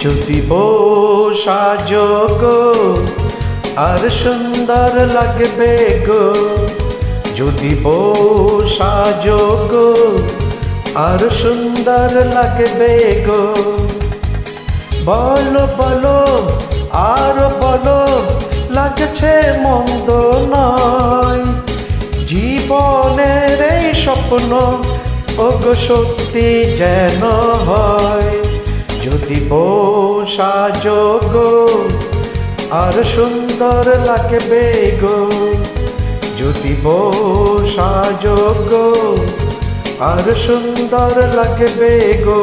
যদি বউ সাজো গো আর সুন্দর লাগবে গো, যদি বউ সাজো গো আর সুন্দর লাগবে গো। বলো বলো আর বলো, লাগছে মন্দ নয়, জীবনের এই স্বপ্ন ওগো সত্যি যেন হয়। যদি বউ সাজো গো আর সুন্দর লাগবে গো, যদি বউ সাজো গো আর সুন্দর লাগবে গো।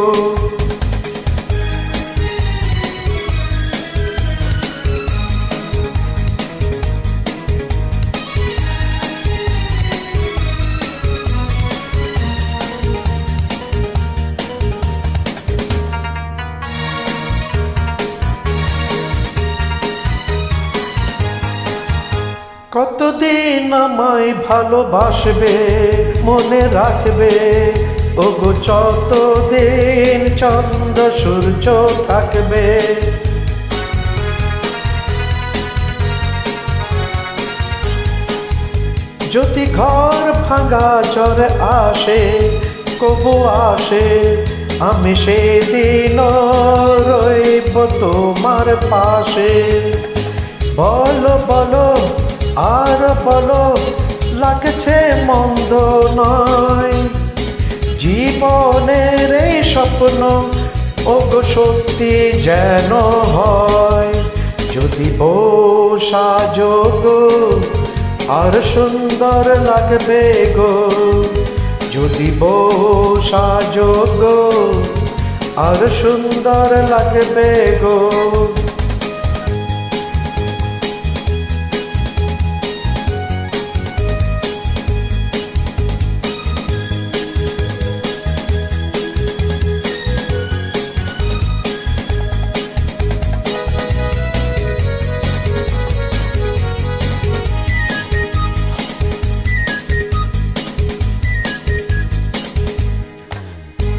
কতদিন আমায় ভালোবাসবে, মনে রাখবে ওগো, যতদিন চন্দ্র সূর্য থাকবে। যদি ঘর ভাঙা ঝড় আসে, কবু আসে, আমি সেদিন রইব তোমার পাশে। বলো বলো আর বলো, লাগছে মন্দ নয়, জীবনের এই স্বপ্ন ওগো সত্যি যেন হয়। যদি বউ সাজো গো আর সুন্দর লাগবে গো, যদি বউ সাজো গো আর সুন্দর লাগবে গো।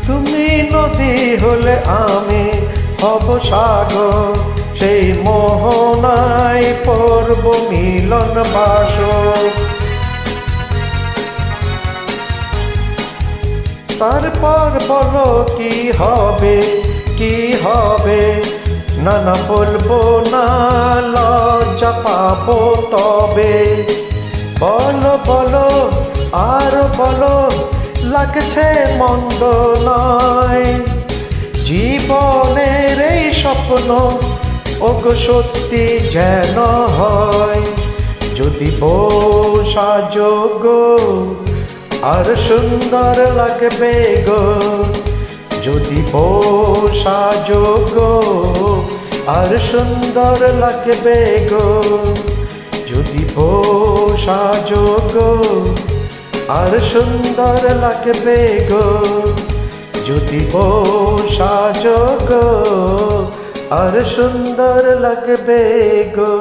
তুমি নদী হলে আমি হব সাগর, সেই মোহনায় পড়ব মিলন বাসর। তারপর বলো কি হবে, কি হবে, না না বলবো না, লজ্জা পাবো তবে। বলো বলো আর বলো, লাগছে মন্দ নয়, জীবনের এই স্বপ্ন ওগো সত্যি যেন হয়। যদি বউ সাজো গো আর সুন্দর লাগবে গো, যদি বউ সাজো গো আর সুন্দর লাগবে গো, যদি বউ সাজো গো আর সুন্দর লাগবে গো, যদি বউ সাজো গো আর সুন্দর লাগবে গো।